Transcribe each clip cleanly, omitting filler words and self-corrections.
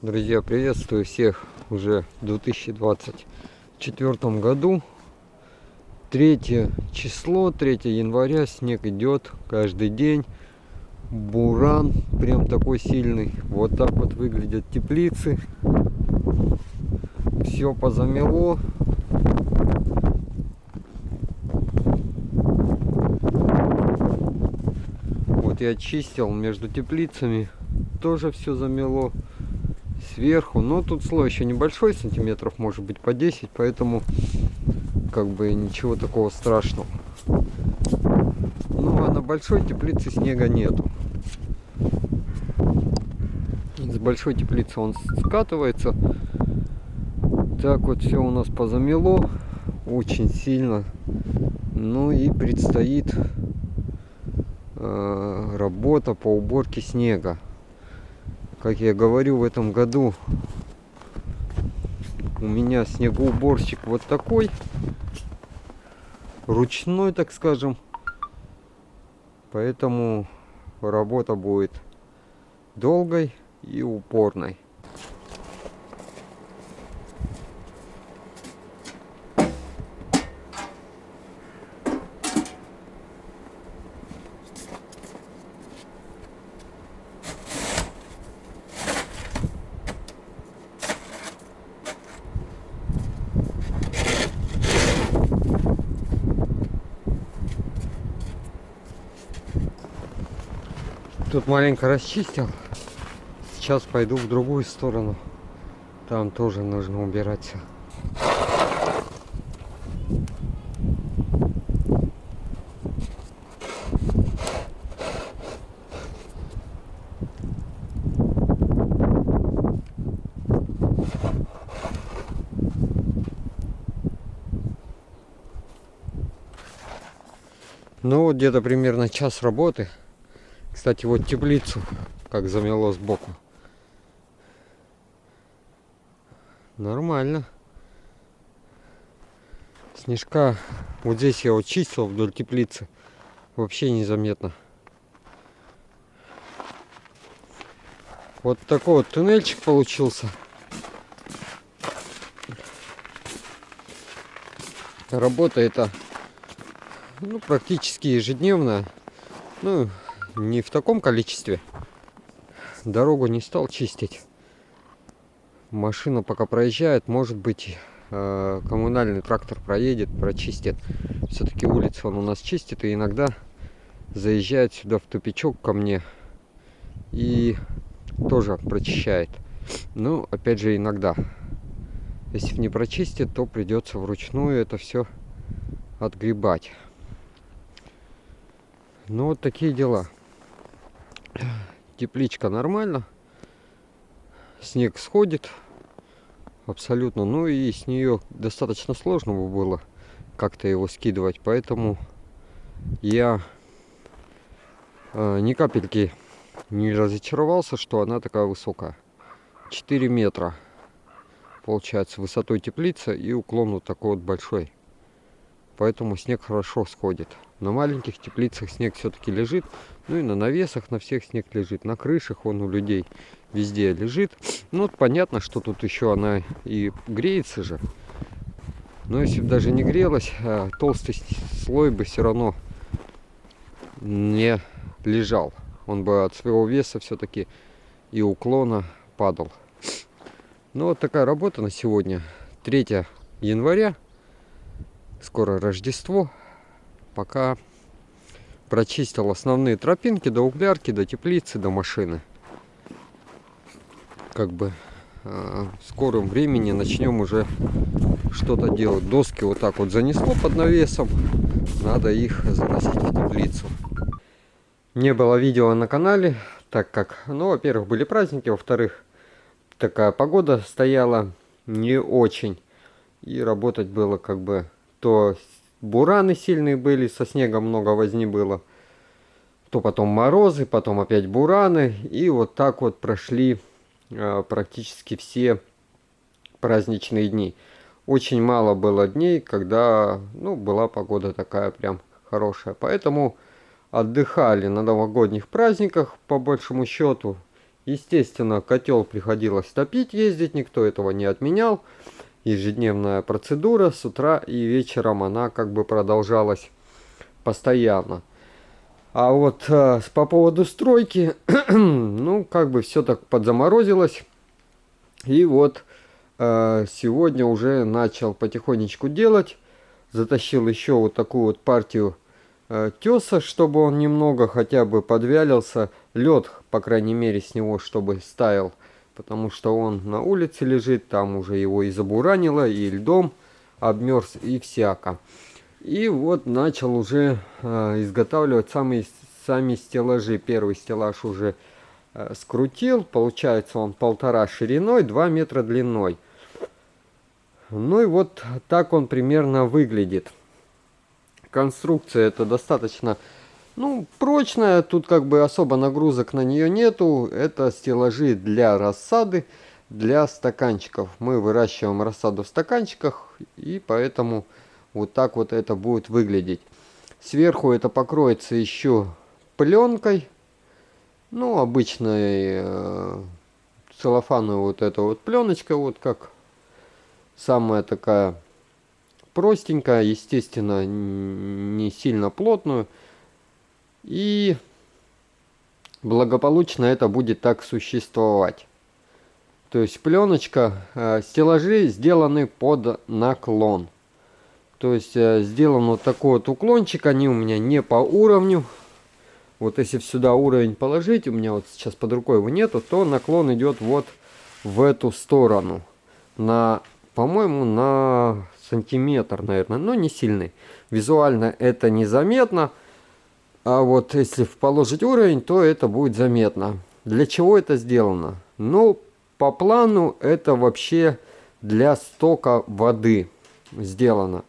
Друзья, приветствую всех уже в 2024 году. 3 число, 3 января, снег идет каждый день. Буран прям такой сильный. Вот так вот выглядят теплицы. Все позамело. Вот я чистил между теплицами. Тоже все замело. Сверху, но тут слой еще небольшой, сантиметров может быть по 10, поэтому как бы ничего такого страшного. Ну а на большой теплице снега нету. С большой теплицы он скатывается. Так вот все у нас позамело очень сильно. Ну и предстоит работа по уборке снега. Как я говорю, в этом году у меня снегоуборщик вот такой, ручной, так скажем. Поэтому работа будет долгой и упорной. Тут маленько расчистил. Сейчас пойду в другую сторону. Там тоже нужно убирать все. Ну вот где-то примерно час работы. Кстати, вот теплицу как замело сбоку. Нормально. Снежка вот здесь я вот чистил вдоль теплицы. Вообще незаметно. Вот такой вот туннельчик получился. Работа эта практически ежедневная. Ну, не в таком количестве. Дорогу не стал чистить. Машина пока проезжает, может быть, коммунальный трактор проедет, прочистит. Все-таки улицу он у нас чистит и иногда заезжает сюда в тупичок ко мне и тоже прочищает. Ну, опять же, иногда. Если не прочистит, то придется вручную это все отгребать. Ну, вот такие дела. Тепличка нормально. Снег сходит абсолютно. Ну и с нее достаточно сложно было как-то его скидывать. Поэтому я ни капельки не разочаровался, что она такая высокая. 4 метра получается высотой теплица и уклон вот такой вот большой. Поэтому снег хорошо сходит. На маленьких теплицах снег все-таки лежит. Ну и на навесах на всех снег лежит. На крышах он у людей везде лежит. Ну вот понятно, что тут еще она и греется же. Но если бы даже не грелась, толстый слой бы все равно не лежал. Он бы от своего веса все-таки и уклона падал. Ну вот такая работа на сегодня. 3 января. Скоро Рождество. Пока прочистил основные тропинки до углярки, до теплицы, до машины. Как бы в скором времени начнем уже что-то делать. Доски вот так вот занесло под навесом. Надо их заносить в теплицу. Не было видео на канале, так как, во-первых, были праздники, во-вторых, такая погода стояла не очень. И работать было как бы то бураны сильные были, со снегом много возни было, то потом морозы, потом опять бураны. И вот так вот прошли практически все праздничные дни. Очень мало было дней, когда была погода такая прям хорошая. Поэтому отдыхали на новогодних праздниках по большему счету. Естественно, котел приходилось топить, ездить, никто этого не отменял. Ежедневная процедура с утра и вечером, она как бы продолжалась постоянно. А вот по поводу стройки, ну, как бы все так подзаморозилось. И вот сегодня уже начал потихонечку делать. Затащил еще вот такую вот партию теса, чтобы он немного хотя бы подвялился. Лед, по крайней мере, с него, чтобы стаял. Потому что он на улице лежит, там уже его и забуранило, и льдом обмерз, и всяко. И вот начал уже изготавливать сами стеллажи. Первый стеллаж уже скрутил. Получается он 1,5 шириной, 2 метра длиной. Ну и вот так он примерно выглядит. Конструкция это достаточно, ну, прочная. Тут как бы особо нагрузок на нее нету. Это стеллажи для рассады, для стаканчиков. Мы выращиваем рассаду в стаканчиках, и поэтому вот так вот это будет выглядеть. Сверху это покроется еще пленкой. Ну, обычной целлофановой вот эта вот пленочка, вот как самая такая простенькая, естественно, не сильно плотную. И благополучно это будет так существовать. То есть пленочка, стеллажи сделаны под наклон. То есть сделан вот такой вот уклончик, они у меня не по уровню. Вот если сюда уровень положить, у меня вот сейчас под рукой его нету, то наклон идет вот в эту сторону. По-моему, на сантиметр, наверное, но не сильный. Визуально это незаметно. А вот если положить уровень, то это будет заметно. Для чего это сделано? Ну, по плану это вообще для стока воды сделано.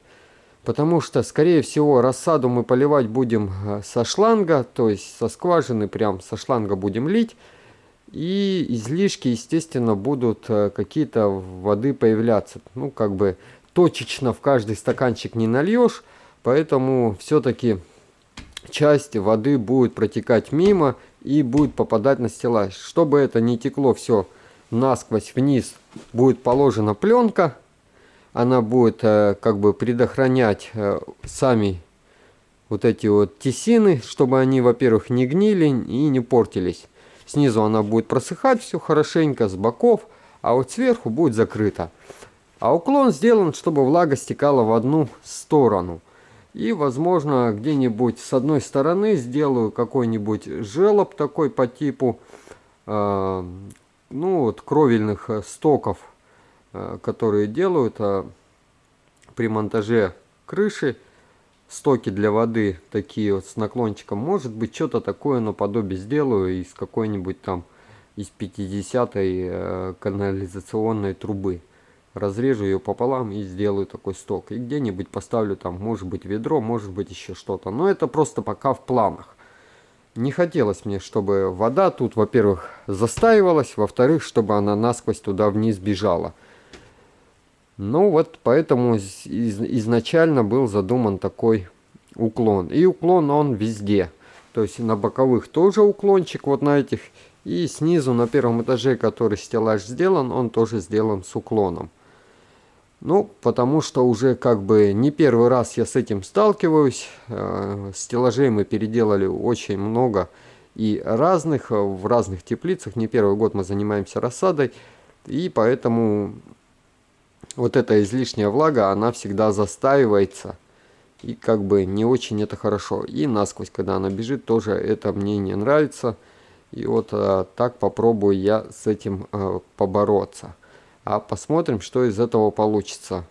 Потому что, скорее всего, рассаду мы поливать будем со шланга, то есть со скважины, прям со шланга будем лить. И излишки, естественно, будут какие-то воды появляться. Ну, как бы точечно в каждый стаканчик не нальешь, поэтому все-таки часть воды будет протекать мимо и будет попадать на стеллаж. Чтобы это не текло все насквозь вниз, будет положена пленка. Она будет как бы предохранять сами вот эти вот тесины, чтобы они, во-первых, не гнили и не портились. Снизу она будет просыхать все хорошенько, с боков, а вот сверху будет закрыто. А уклон сделан, чтобы влага стекала в одну сторону. И, возможно, где-нибудь с одной стороны сделаю какой-нибудь желоб такой по типу ну, вот, кровельных стоков, которые делают при монтаже крыши. Стоки для воды такие вот с наклончиком. Может быть, что-то такое наподобие сделаю из какой-нибудь там из 50-й канализационной трубы. Разрежу ее пополам и сделаю такой сток. И где-нибудь поставлю там, может быть, ведро, может быть, еще что-то. Но это просто пока в планах. Не хотелось мне, чтобы вода тут, во-первых, застаивалась, во-вторых, чтобы она насквозь туда вниз бежала. Ну вот, поэтому изначально был задуман такой уклон. И уклон он везде. То есть на боковых тоже уклончик, вот на этих. И снизу на первом этаже, который стеллаж сделан, он тоже сделан с уклоном. Ну, потому что уже как бы не первый раз я с этим сталкиваюсь. Стеллажей мы переделали очень много и разных, в разных теплицах. Не первый год мы занимаемся рассадой. И поэтому вот эта излишняя влага, она всегда застаивается. И как бы не очень это хорошо. И насквозь, когда она бежит, тоже это мне не нравится. И вот так попробую я с этим побороться. А посмотрим, что из этого получится.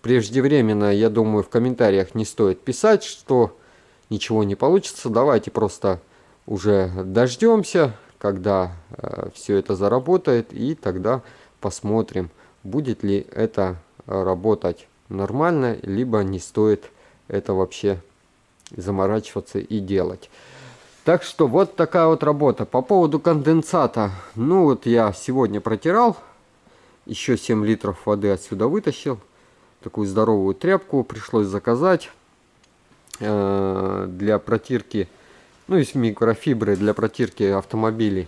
Преждевременно, я думаю, в комментариях не стоит писать, что ничего не получится. Давайте просто уже дождемся, когда все это заработает. И тогда посмотрим, будет ли это работать нормально, либо не стоит это вообще заморачиваться и делать. Так что вот такая вот работа. По поводу конденсата. Ну вот я сегодня протирал. Еще 7 литров воды отсюда вытащил. Такую здоровую тряпку пришлось заказать. Для протирки. Ну из микрофибры для протирки автомобилей.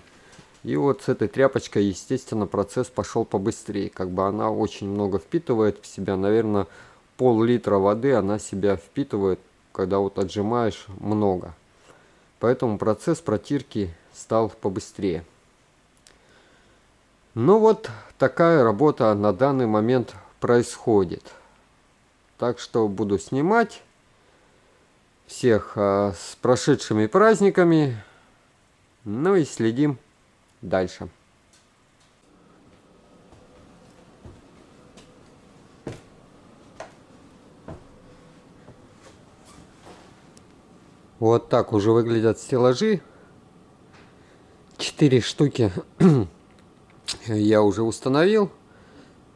И вот с этой тряпочкой, естественно, процесс пошел побыстрее. Как бы она очень много впитывает в себя. Наверное, пол-литра воды она себя впитывает, когда вот отжимаешь много. Поэтому процесс протирки стал побыстрее. Ну вот такая работа на данный момент происходит. Так что буду снимать. Всех с прошедшими праздниками. Ну и следим дальше. Вот так уже выглядят стеллажи. 4 штуки я уже установил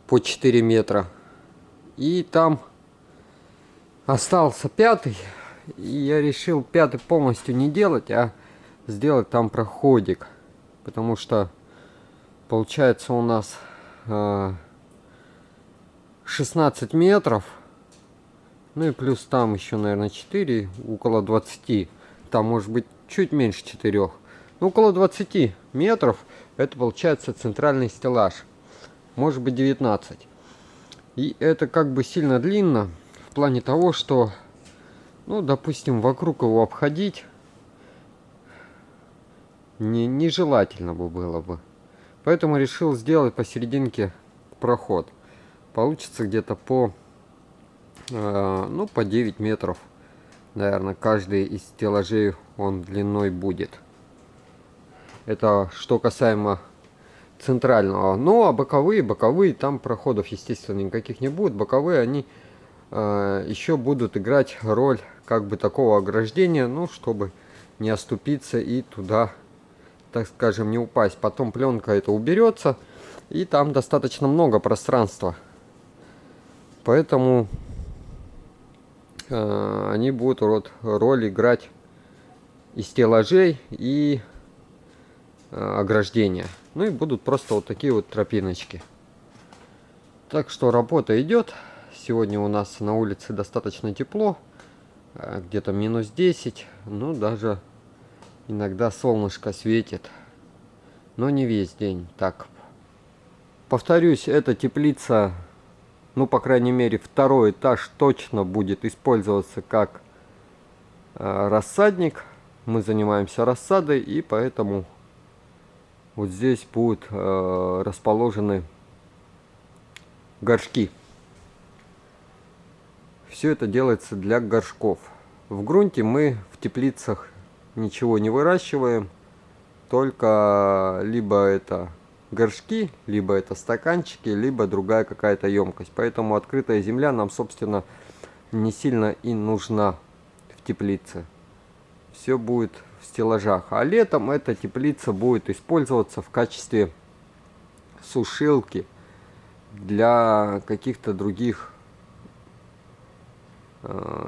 по 4 метра. И там остался 5-й. И я решил 5-й полностью не делать, а сделать там проходик. Потому что получается у нас 16 метров. Ну и плюс там еще, наверное, 4, около 20. Там может быть чуть меньше 4. Ну, около 20 метров. Это получается центральный стеллаж. Может быть 19. И это как бы сильно длинно. В плане того, что, ну, допустим, вокруг его обходить нежелательно бы было бы. Поэтому решил сделать посерединке проход. Получится где-то по 9 метров, наверное, каждый из стеллажей он длиной будет. Это что касаемо центрального. Ну а боковые, там проходов, естественно, никаких не будет. Боковые, они еще будут играть роль как бы такого ограждения, ну, чтобы не оступиться и туда, так скажем, не упасть. Потом пленка это уберется, и там достаточно много пространства. Поэтому они будут роль играть и стеллажей, и ограждения. Ну и будут просто вот такие вот тропиночки. Так что работа идет. Сегодня у нас на улице достаточно тепло. Где-то минус 10. Ну, даже иногда солнышко светит. Но не весь день. Так. Повторюсь, эта теплица, ну, по крайней мере, 2-й этаж точно будет использоваться как рассадник. Мы занимаемся рассадой, и поэтому вот здесь будут расположены горшки. Все это делается для горшков. В грунте мы в теплицах ничего не выращиваем. Только либо это горшки, либо это стаканчики, либо другая какая-то емкость. Поэтому открытая земля нам, собственно, не сильно и нужна в теплице. Все будет в стеллажах. А летом эта теплица будет использоваться в качестве сушилки для каких-то других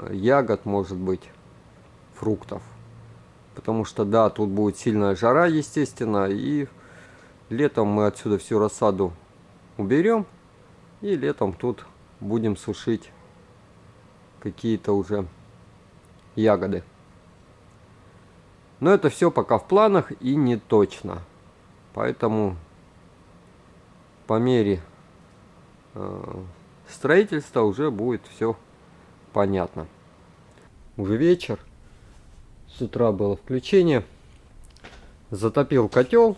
ягод, может быть, фруктов. Потому что, да, тут будет сильная жара, естественно, и летом мы отсюда всю рассаду уберем, и летом тут будем сушить какие-то уже ягоды. Но это все пока в планах и не точно. Поэтому по мере строительства уже будет все понятно. Уже вечер. С утра было включение. Затопил котел.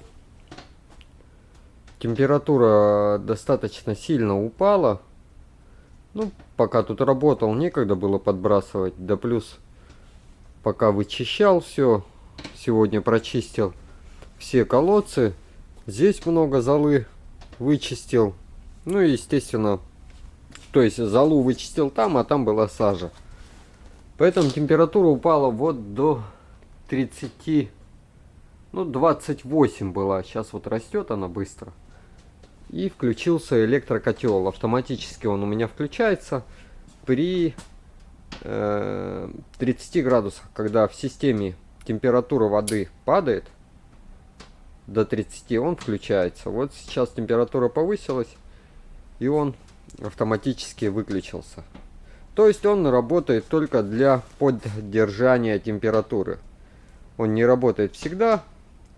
Температура достаточно сильно упала. Ну, пока тут работал, некогда было подбрасывать. Да плюс, пока вычищал все, сегодня прочистил все колодцы. Здесь много золы вычистил. Ну и, естественно, то есть золу вычистил там, а там была сажа. Поэтому температура упала вот до 30, ну 28 была. Сейчас вот растет она быстро. И включился электрокотел. Автоматически он у меня включается при 30 градусах. Когда в системе температура воды падает до 30, он включается. Вот сейчас температура повысилась, и он автоматически выключился. То есть он работает только для поддержания температуры. Он не работает всегда,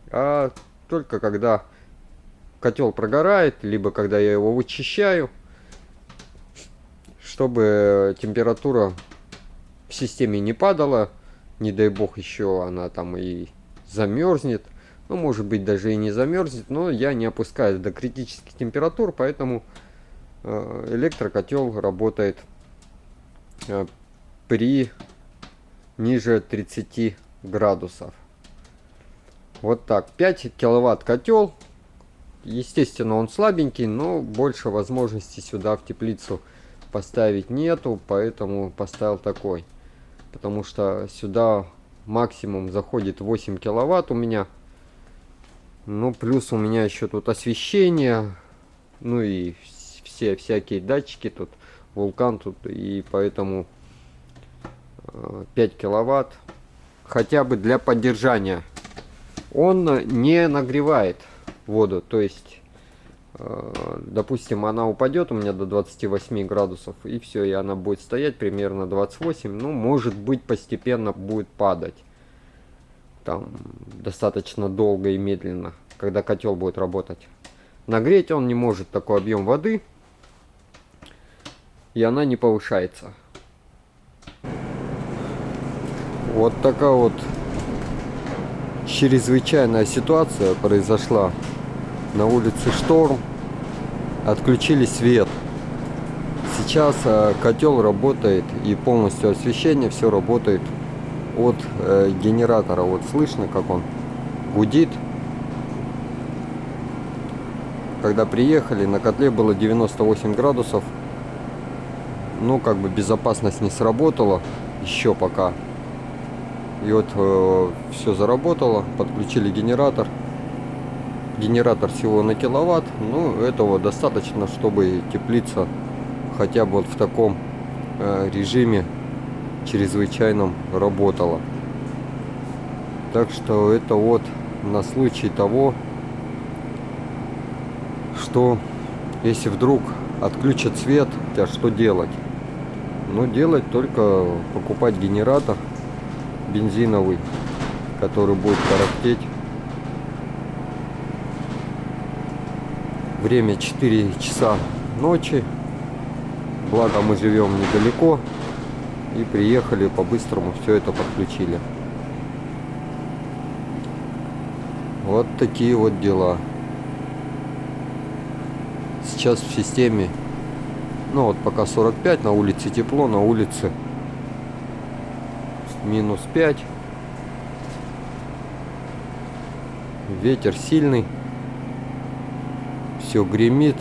а только когда котел прогорает, либо когда я его вычищаю, чтобы температура в системе не падала, не дай бог еще она там и замерзнет, ну может быть даже и не замерзнет, но я не опускаюсь до критических температур, поэтому электрокотел работает при ниже 30 градусов. Вот так, 5 киловатт котел, естественно он слабенький, но больше возможностей сюда в теплицу поставить нету, поэтому поставил такой, потому что сюда максимум заходит 8 киловатт у меня, ну плюс у меня еще тут освещение, ну и все всякие датчики тут, вулкан тут, и поэтому 5 киловатт хотя бы для поддержания. Он не нагревает воду, то есть допустим она упадет у меня до 28 градусов и все, и она будет стоять примерно 28, ну может быть постепенно будет падать там достаточно долго и медленно, когда котел будет работать. Нагреть он не может такой объем воды, и она не повышается. Вот такая вот чрезвычайная ситуация произошла. На улице шторм, отключили свет. Сейчас котел работает и полностью освещение все работает от генератора. Вот слышно, как он гудит. Когда приехали, на котле было 98 градусов. Ну, как бы безопасность не сработала еще пока. И вот все заработало, подключили генератор. Генератор всего на киловатт, ну этого достаточно, чтобы теплица хотя бы вот в таком режиме чрезвычайном работала. Так что это вот на случай того, что если вдруг отключат свет, а что делать? Ну делать только покупать генератор бензиновый, который будет тарахтеть. Время 4 часа ночи, благо мы живем недалеко и приехали по-быстрому, все это подключили. Вот такие вот дела. Сейчас в системе, ну вот пока 45, на улице тепло, на улице минус 5, ветер сильный. Все гремит.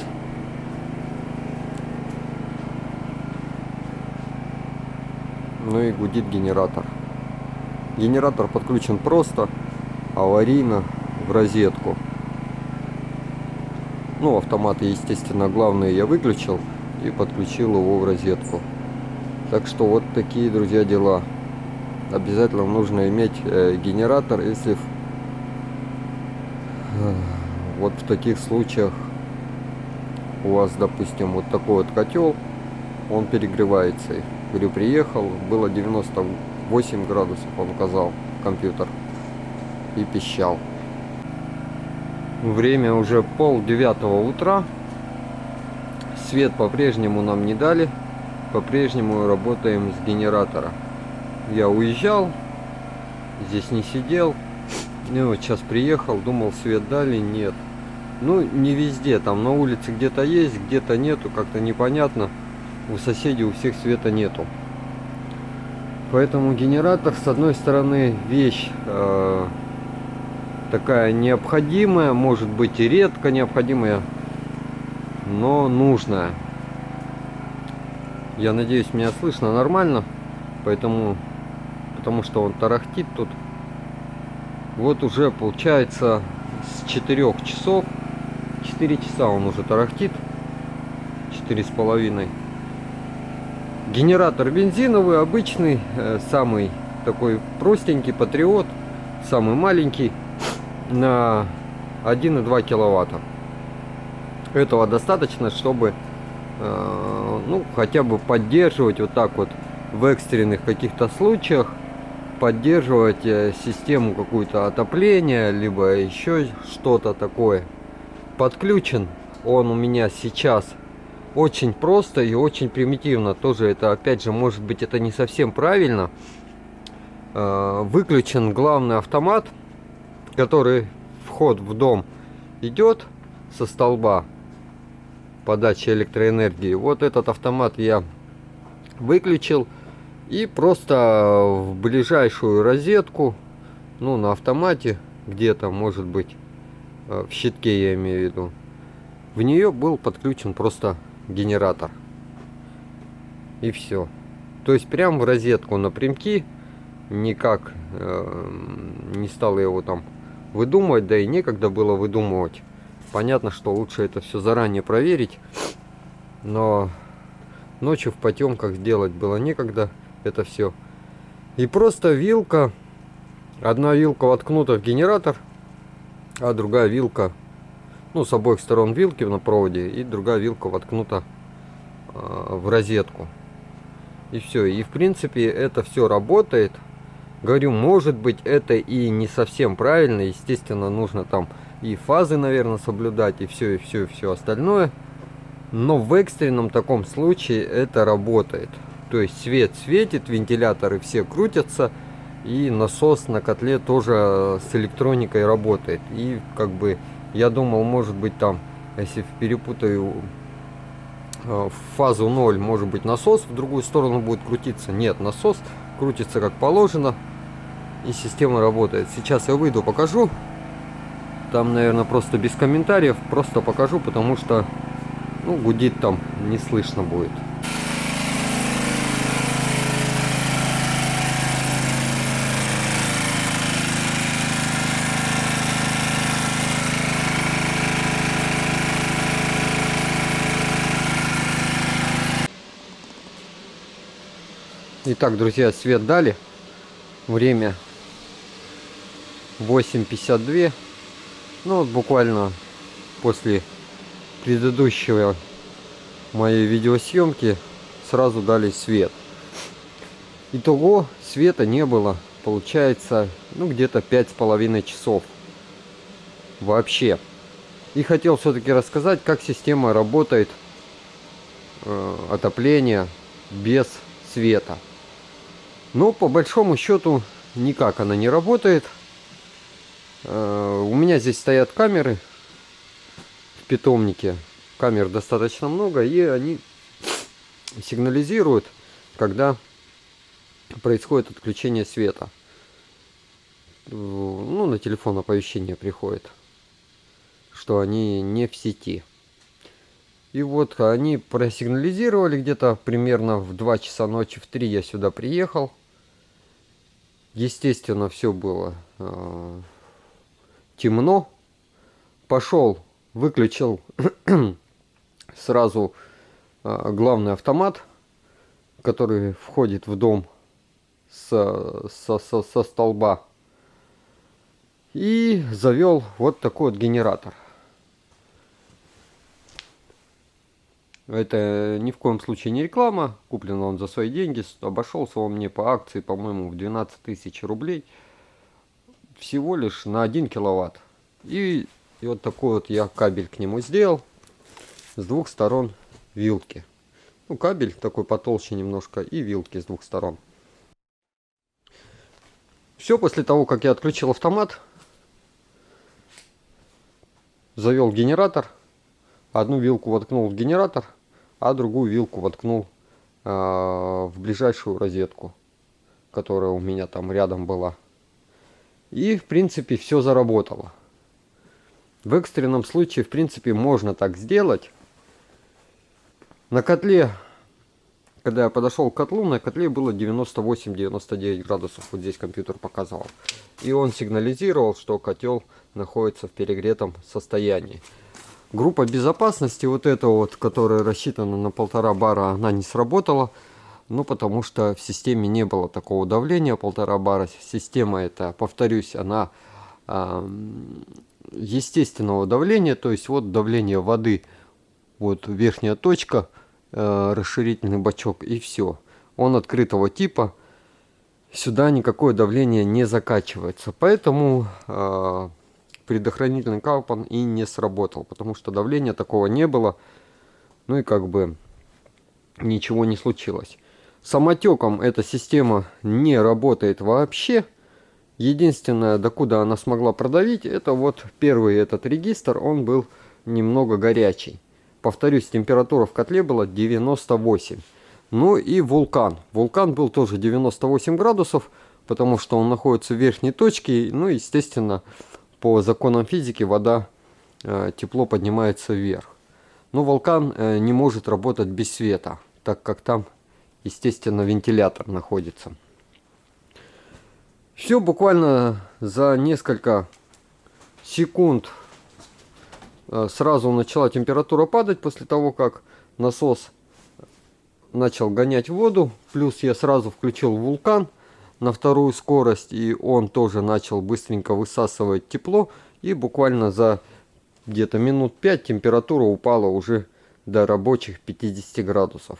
Ну и гудит генератор. Генератор подключен просто, аварийно, в розетку. Ну, автоматы, естественно, главные я выключил и подключил его в розетку. Так что вот такие, друзья, дела. Обязательно нужно иметь генератор, если вот в таких случаях у вас, допустим, вот такой вот котел, он перегревается. Говорю, приехал, было 98 градусов, он указал компьютер, и пищал. Время уже 8:30 утра. Свет по-прежнему нам не дали, по-прежнему работаем с генератора. Я уезжал, здесь не сидел, и вот сейчас приехал, думал, свет дали, нет. Ну, не везде, там на улице где-то есть, где-то нету, как-то непонятно. У соседей у всех света нету. Поэтому генератор, с одной стороны, вещь такая необходимая, может быть и редко необходимая, но нужная. Я надеюсь, меня слышно нормально, потому что он тарахтит тут. Вот уже получается с 4 часов, 4 часа он уже тарахтит, 4,5. Генератор бензиновый, обычный, самый такой простенький, Патриот, самый маленький, на 1,2 киловатта. Этого достаточно, чтобы ну, хотя бы поддерживать вот так вот в экстренных каких-то случаях поддерживать систему какую-то отопления, либо еще что-то такое. Подключен он у меня сейчас очень просто и очень примитивно. Тоже это, опять же, может быть, это не совсем правильно. Выключен главный автомат, который вход в дом идет со столба подачи электроэнергии. Вот этот автомат я выключил и просто в ближайшую розетку, ну, на автомате где-то, может быть, в щитке я имею в виду, в нее был подключен просто генератор. И все. То есть прям в розетку напрямки, никак не стал его там выдумывать, да и некогда было выдумывать. Понятно, что лучше это все заранее проверить, но ночью в потемках сделать было некогда это все. И просто вилка, одна вилка воткнута в генератор, а другая вилка, ну, с обоих сторон вилки на проводе, и другая вилка воткнута в розетку. И все. И в принципе это все работает. Говорю, может быть, это и не совсем правильно. Естественно, нужно там и фазы, наверное, соблюдать, и все, и все, и все остальное. Но в экстренном таком случае это работает. То есть свет светит, вентиляторы все крутятся, и насос на котле тоже с электроникой работает. И как бы я думал, может быть, там, если перепутаю в фазу 0, может быть, насос в другую сторону будет крутиться. Нет, насос крутится как положено, и система работает. Сейчас я выйду, покажу. Там, наверное, просто без комментариев, просто покажу, потому что, ну, гудит там, не слышно будет. Итак, друзья, свет дали. Время 8:52. Ну вот буквально после предыдущего моей видеосъемки сразу дали свет. Итого света не было, получается, ну, где-то 5,5 часов вообще. И хотел все-таки рассказать, как система работает, отопление без света. Но по большому счету никак она не работает. У меня здесь стоят камеры в питомнике. Камер достаточно много, и они сигнализируют, когда происходит отключение света. Ну, на телефон оповещение приходит, что они не в сети. И вот они просигнализировали где-то примерно в 2 часа ночи, в 3 я сюда приехал. Естественно, все было темно. Пошел, выключил сразу главный автомат, который входит в дом со столба. И завел вот такой вот генератор. Это ни в коем случае не реклама. Куплен он за свои деньги. Обошелся он мне по акции, по-моему, в 12 тысяч рублей. Всего лишь на 1 киловатт. И вот такой вот я кабель к нему сделал. С двух сторон вилки. Ну, кабель такой потолще немножко. И вилки с двух сторон. Все после того, как я отключил автомат. Завел генератор. Одну вилку воткнул в генератор, а другую вилку воткнул в ближайшую розетку, которая у меня там рядом была. И в принципе все заработало. В экстренном случае в принципе можно так сделать. На котле, когда я подошел к котлу, на котле было 98-99 градусов. Вот здесь компьютер показывал. И он сигнализировал, что котел находится в перегретом состоянии. Группа безопасности, вот эта вот, которая рассчитана на 1,5 бара, она не сработала. Ну, потому что в системе не было такого давления 1,5 бара. Система эта, повторюсь, она естественного давления. То есть вот давление воды, вот верхняя точка, расширительный бачок, и все. Он открытого типа. сюда никакое давление не закачивается. Поэтому предохранительный клапан и не сработал, потому что давления такого не было. Ну и как бы ничего не случилось. Самотеком эта система не работает вообще. Единственное, докуда она смогла продавить, это вот первый этот регистр, он был немного горячий. Повторюсь, температура в котле была 98. Ну и вулкан. Вулкан был тоже 98 градусов, потому что он находится в верхней точке. Ну, естественно, по законам физики вода, тепло поднимается вверх. Но вулкан не может работать без света, так как там, естественно, вентилятор находится. Все буквально за несколько секунд сразу начала температура падать после того, как насос начал гонять воду. Плюс я сразу включил вулкан на вторую скорость, и он тоже начал быстренько высасывать тепло. И буквально за где-то минут 5 температура упала уже до рабочих 50 градусов.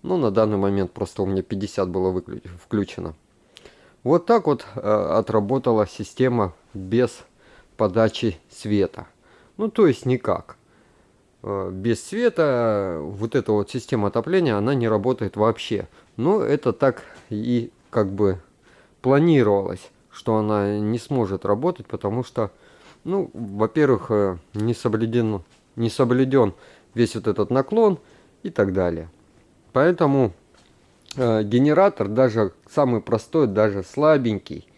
Ну, на данный момент просто у меня 50 было включено. Вот так вот отработала система без подачи света. Ну, то есть никак. Без света вот эта вот система отопления, она не работает вообще. Но это так и как бы планировалось, что она не сможет работать, потому что, ну, во-первых, не соблюден весь вот этот наклон и так далее. Поэтому генератор, даже самый простой, даже слабенький,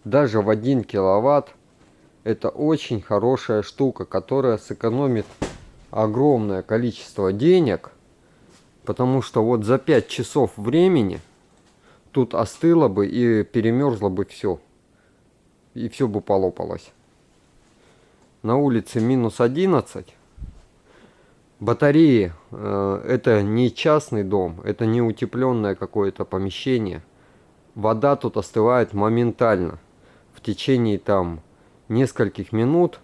даже в 1 киловатт, это очень хорошая штука, которая сэкономит огромное количество денег, потому что вот за 5 часов времени тут остыло бы и перемерзло бы все, и все бы полопалось. На улице минус 11. Батареи это не частный дом, это не утепленное какое-то помещение. Вода тут остывает моментально. В течение там нескольких минут,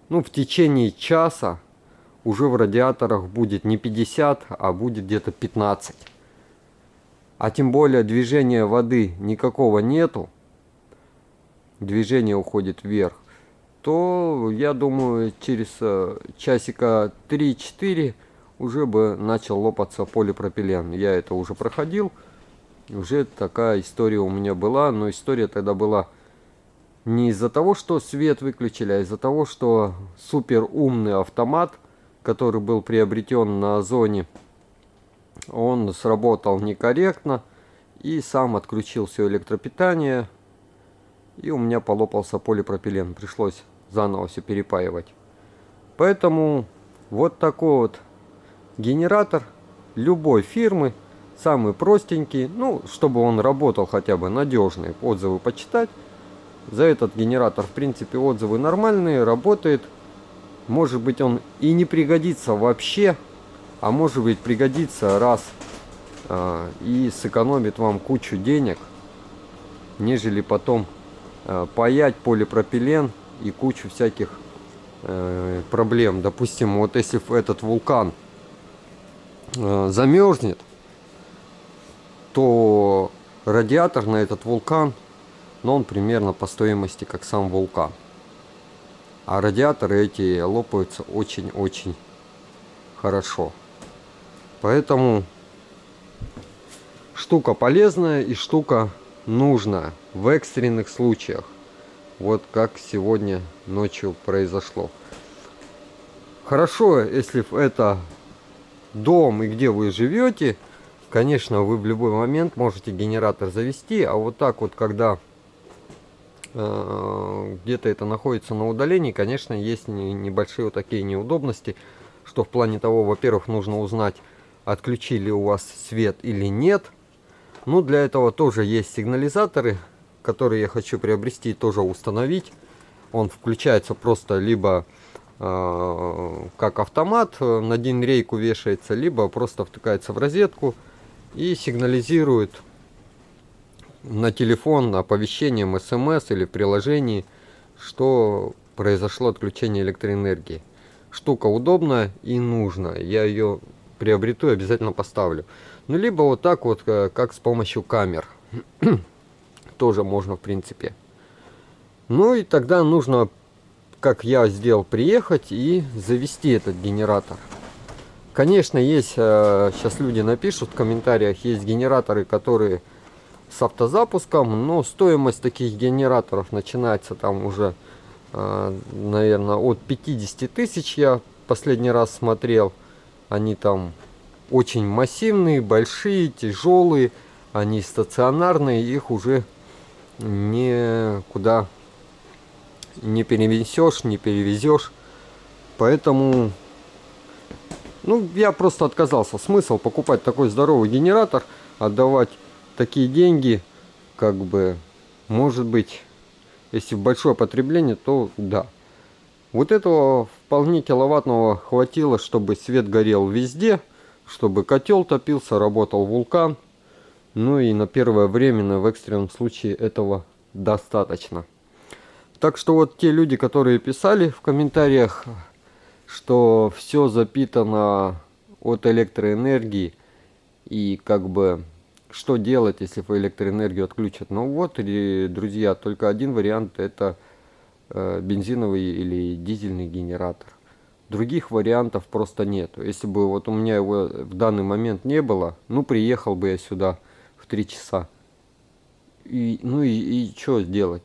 ну в течение часа уже в радиаторах будет не 50, а будет где-то 15. А тем более движения воды никакого нету. Движение уходит вверх. То, я думаю, через часика 3-4 уже бы начал лопаться полипропилен. Я это уже проходил. Уже такая история у меня была. Но история тогда была не из-за того, что свет выключили, а из-за того, что супер умный автомат, который был приобретен на Озоне, он сработал некорректно и сам отключил все электропитание. И у меня полопался полипропилен. Пришлось заново все перепаивать. Поэтому вот такой вот генератор любой фирмы, самый простенький, ну, чтобы он работал хотя бы надежные, отзывы почитать. За этот генератор, в принципе, отзывы нормальные, работает. Может быть, он и не пригодится вообще, а может быть, пригодится раз и сэкономит вам кучу денег, нежели потом паять полипропилен и кучу всяких проблем. Допустим, вот если этот вулкан замерзнет, то радиатор на этот вулкан, но он примерно по стоимости как сам вулкан. А радиаторы эти лопаются очень-очень хорошо. Поэтому штука полезная и штука нужная в экстренных случаях. Вот как сегодня ночью произошло. Хорошо, если это дом и где вы живете, конечно, вы в любой момент можете генератор завести. А вот так вот, когда где-то это находится на удалении, конечно, есть небольшие вот такие неудобности, что в плане того, во-первых, нужно узнать, отключили у вас свет или нет. Ну, для этого тоже есть сигнализаторы, которые я хочу приобрести и тоже установить. Он включается просто либо как автомат, на один рейку вешается, либо просто втыкается в розетку и сигнализирует на телефон оповещением СМС или в приложении, что произошло отключение электроэнергии. Штука удобная и нужная. Я ее приобрету и обязательно поставлю. Ну, либо вот так вот, как с помощью камер. Тоже можно, в принципе. Ну и тогда нужно, как я сделал, приехать и завести этот генератор. Конечно, есть, сейчас люди напишут в комментариях, есть генераторы, которые с автозапуском, но стоимость таких генераторов начинается там уже, наверное, от 50 тысяч. Я последний раз смотрел. Они там очень массивные, большие, тяжелые, они стационарные, их уже никуда не перенесешь, не перевезешь. Поэтому, ну, я просто отказался. Смысл покупать такой здоровый генератор, отдавать такие деньги, как бы, может быть, если большое потребление, то да. Вот этого вполне киловаттного хватило, чтобы свет горел везде, чтобы котел топился, работал вулкан. Ну и на первое время, в экстренном случае, этого достаточно. Так что вот те люди, которые писали в комментариях, что все запитано от электроэнергии, и как бы что делать, если электроэнергию отключат. Ну вот, друзья, только один вариант — это бензиновый или дизельный генератор. Других вариантов просто нет. Если бы вот у меня его в данный момент не было, ну приехал бы я сюда в 3 часа. Ну и что сделать?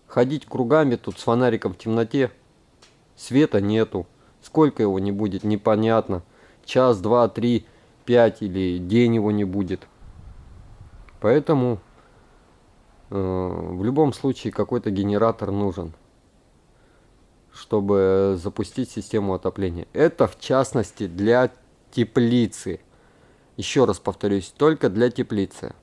Ходить кругами тут с фонариком в темноте. Света нету. Сколько его не будет, непонятно. Час, два, три, 5 или день его не будет. Поэтому в любом случае какой-то генератор нужен, чтобы запустить систему отопления. Это в частности для теплицы. Еще раз повторюсь, только для теплицы.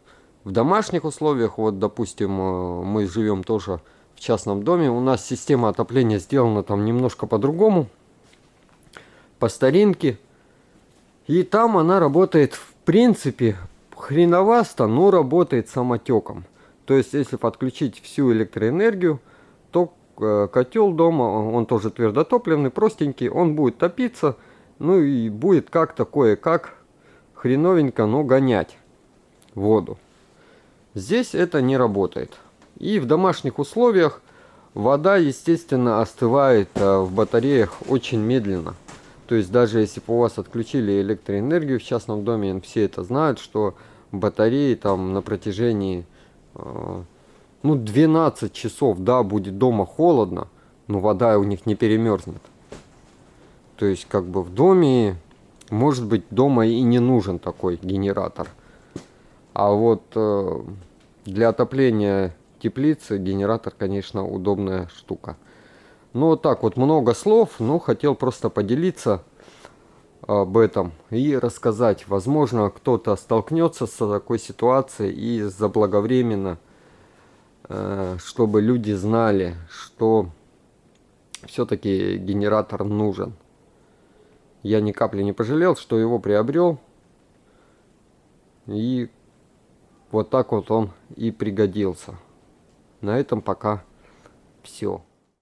В домашних условиях, вот допустим, мы живем тоже в частном доме, у нас система отопления сделана там немножко по-другому, по старинке. И там она работает, в принципе, хреновасто, но работает самотеком. То есть, если подключить всю электроэнергию, то котел дома, он тоже твердотопливный, простенький, он будет топиться, ну и будет как-то кое-как хреновенько, но гонять воду. Здесь это не работает. И в домашних условиях вода, естественно, остывает в батареях очень медленно. То есть даже если бы у вас отключили электроэнергию в частном доме, все это знают, что батареи там на протяжении 12 часов, да, будет дома холодно, но вода у них не перемерзнет. То есть как бы в доме, может быть, дома и не нужен такой генератор. А вот для отопления теплицы генератор, конечно, удобная штука. Ну вот так вот много слов, но хотел просто поделиться об этом и рассказать. Возможно, кто-то столкнется с такой ситуацией и заблаговременно, чтобы люди знали, что все-таки генератор нужен. Я ни капли не пожалел, что его приобрел. И вот так вот он и пригодился. На этом пока все.